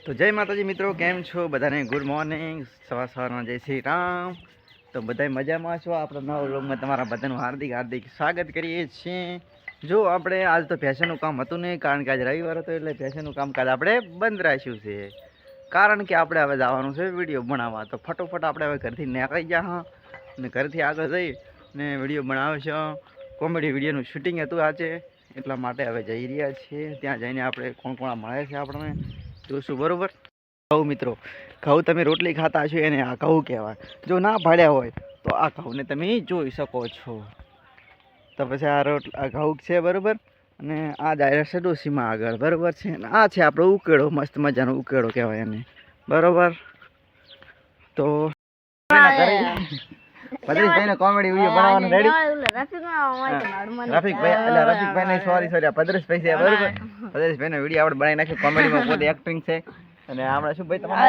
તો જય માતાજી મિત્રો, કેમ છો બધાને? ગુડ મોર્નિંગ, સવારના જય શ્રી રામ. તો બધા મજામાં છો? આપણે નવા વ્લોગમાં તમારા બધાનું હાર્દિક હાર્દિક સ્વાગત કરીએ છીએ. જો આપણે આજ તો ફેશનનું કામ હતું નહીં, કારણ કે આજ રવિવાર હતો એટલે ફેશનનું કામકાજ આપણે બંધ રાખ્યું છે. કારણ કે આપણે હવે જવાનું છે વિડીયો બનાવવા. તો ફટોફટ આપણે હવે ઘરથી નીકળી ગયા હા અને ઘરથી આગળ જઈ ને વિડીયો બનાવશું. કોમેડી વિડીયોનું શૂટિંગ હતું આજે, એટલા માટે હવે જઈ રહ્યા છીએ. ત્યાં જઈને આપણે કોણ કોણ મળે છે આપણને જોશું, બરોબર? ઘઉં મિત્રો, ઘઉં તમે રોટલી ખાતા હશો એને આ ઘઉં કહેવાય. જો ના ભાડ્યા હોય તો આ ઘઉંને તમે જોઈ શકો છો. તો પછી આ ઘઉં છે, બરોબર? અને આ ડાયરેક્ટ છે ડોસીમાં આગળ, બરોબર છે? અને આ છે આપણો ઉકેળો, મસ્ત મજાનો ઉકેળો કહેવાય એને, બરોબર? તો ભદ્રેશભાઈને કોમેડી વિડીયો બનાવવાનું રેડી. રફીકભાઈ, એટલે રફીકભાઈ નહીં, સોરી ભદ્રેશભાઈ છે, બરોબર? ભદ્રેશભાઈનો વિડીયો આપણે બનાવી નાખ્યો. કોમેડીમાં પોતે એક્ટિંગ છે. અને આપણે શું ભાઈ તમારે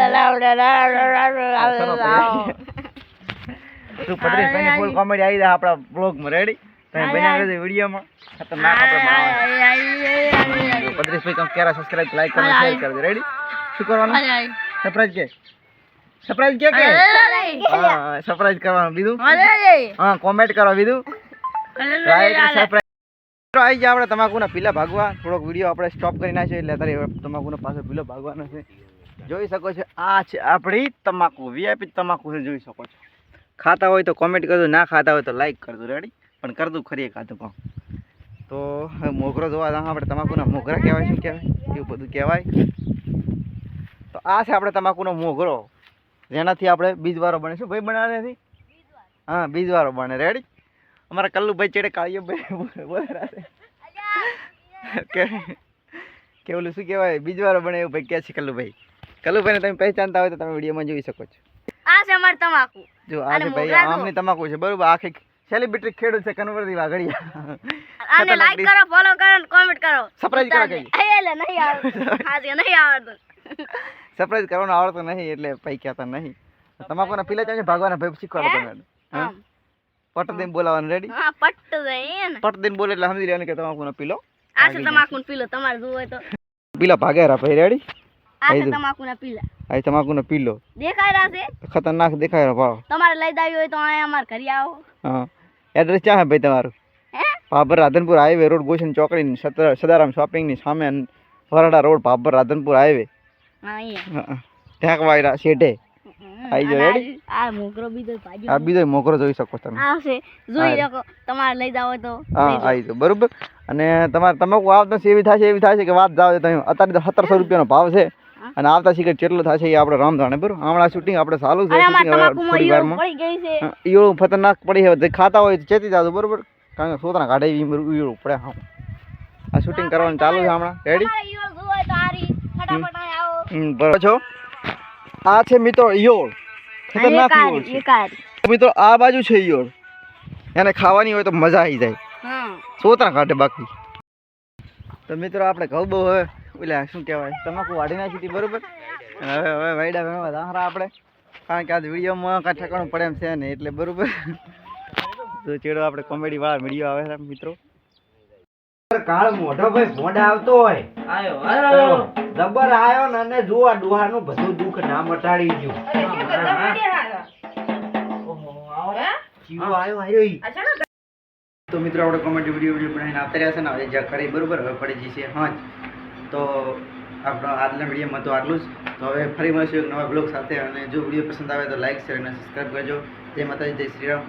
તું ભદ્રેશભાઈની ફૂલ કોમેડી આવી જાય આપણા બ્લોગમાં, રેડી? તમે બનાવી દેજો વિડીયોમાં. ખતરનાક આપણે બનાવવાનું. ભદ્રેશભાઈ તમે ક્યારે સબસ્ક્રાઇબ, લાઈક કરો, શેર કરજો, રેડી? શું કરવાનું? સરપ્રાઈઝ કે સરપ્રાઈઝ કે હા, સરપ્રાઈઝ કરવાનું. બીજું હા, કોમેન્ટ કરો. બીજું લાઈક, સરપ્રાઈઝ આવી જાય. આપણે તમાકુના પીલા ભાગવા થોડોક વિડીયો આપણે સ્ટોપ કરી નાખ્યો, એટલે અત્યારે તમાકુનો પાછો પીલો ભાગવાનો છે. જોઈ શકો છો, આ છે આપણી તમાકુ, વીઆઈપી તમાકુ છે, જોઈ શકો છો. ખાતા હોય તો કોમેન્ટ કરજો, ના ખાતા હોય તો લાઈક કરજો, રેડી? પણ કરતું ખરી ખાતું કામ. તો હવે મોગરો જોવા આપણે તમાકુના મોગરા કહેવાય, શું કહેવાય એવું બધું કહેવાય. તો આ છે આપણે તમાકુનો મોગરો, જેનાથી આપણે બીજવારો બને. શું ભાઈ બનાવે નથી? હા, બીજવારો બને, રેડી? અમારા કલ્લુભાઈ ચેડે કાળીઓ કે ઓલું શું કહેવાય, બીજવારો બને એવું ભાઈ કહે છે કલ્લુભાઈ. કલ્લુભાઈને તમે પહેચાનતા હોય તો તમે વિડીયોમાં જોઈ શકો છો. આ છે અમાર તમાકુ. જો આ છે ભાઈ, આમની તમાકુ છે, બરોબર? આખી સેલિબ્રિટી ખેડૂત છે, કનવરથી વાઘડિયા. આને લાઈક કરો, ફોલો કરો અને કોમેન્ટ કરો. સરપ્રાઈઝ કરો કઈ એટલે નહીં આવડતું. આજે નહીં આવડતું. સરપ્રાઈઝ કરવાનું આવડતું નહીં એટલે પૈ કહેતા નહીં. તમાકુના પીલા ચાલે ભાગવાના ભાઈ શીખવાડો તમે. હા, પટ દઈને બોલાવવાનું, રેડી? હા, પટ દઈને. પટ દઈને બોલે એટલે સમજી લેવાનું કે તમાકુનો પીલો. આ છે તમાકુનો પીલો, તમારે જોવો હોય તો. પીલા ભાગેરા ભાઈ, રેડી? આ છે તમાકુના પીલા. આ તમાકુનો પીલો દેખાય રહ્યા છે, ખતરનાક દેખાય રહ્યો. ભાવ તમારે લઈ દાવી હોય તો અહીંયા અમાર ઘરે આવો. હા, એડ્રેસ ક્યાં છે ભાઈ તમારું? ભાભર રાધનપુર હાઈવે રોડ, ગોશન ચોકડી, સદારામ શોપિંગની સામે, વરાડા રોડ, ભાભર રાધનપુર હાઈવે, ઢાંકવાયરા શેઢે આવી જાવ, રેડી? આ મોગરો બીજો ભાજી, આ બીજો મોગરો જોઈ શકો તમે. આ છે, જોઈ શકો. તમારે લઈ જાવ હોય તો હા આવી જાવ, બરોબર? અને તમારે તમાકુ આવતા એવી થાય છે કે વાત જાવ તમે. અત્યારે તો 1700 રૂપિયાનો ભાવ છે, અને આવતા સિગરેટ કેટલો થશે એ આપણે રામ જાણે, બરોબર? હમણાં શૂટિંગ આપણે ચાલુ છે, થોડી વારમાં ઈયળું ખતરનાક પડી છે. ખાતા હોય તો ચેતી જાવ, બરોબર? કારણ કે સોતરા કાઢે ઈયળું પડે. હા, આ શૂટિંગ કરવાનું ચાલુ છે હમણાં, રેડી? બરોબર છો? આ છે મિત્રો ઈયળ, ખતરનાક ઈયળ છે મિત્રો. આ બાજુ છે ઈયળ, એને ખાવાની હોય તો મજા આવી જાય, સોતરા કાઢે બાકી. તો મિત્રો આપણે ઘઉં બહુ હવે ઓલા શું કહેવાય તમાકુ વાઢી નાખી હતી, બરોબર? હવે વાયડા ગણવા દાખરા આપણે, કારણ કે આજ વિડીયોમાં કાંઈ ઠેકાણું પડે એમ છે ને, એટલે બરોબર. તો ચેડો આપણે કોમેડી વાળા વિડીયો આવે છે મિત્રો. કાળ મોઢો ભાઈ ભોંડા આવતો હોય આયો જબર આયો ને, અને જો આ ડોહાનું બધું દુઃખ ના મટાડી ગયું. તો મિત્રો આપણે કોમેડી વિડીયો બનાવીને આવતા રહ્યા છે ને, હવે જ્યાં કરી, બરોબર? હવે પડી જશે હા. તો આપણો આજના વિડીયોમાં તો આટલું જ. તો હવે ફરી મળશું એક નવા બ્લોગ સાથે. અને જો વિડીયો પસંદ આવે તો લાઈક, શેર અને સબસ્ક્રાઈબ કરજો. જય માતાજી, જય શ્રી રામ.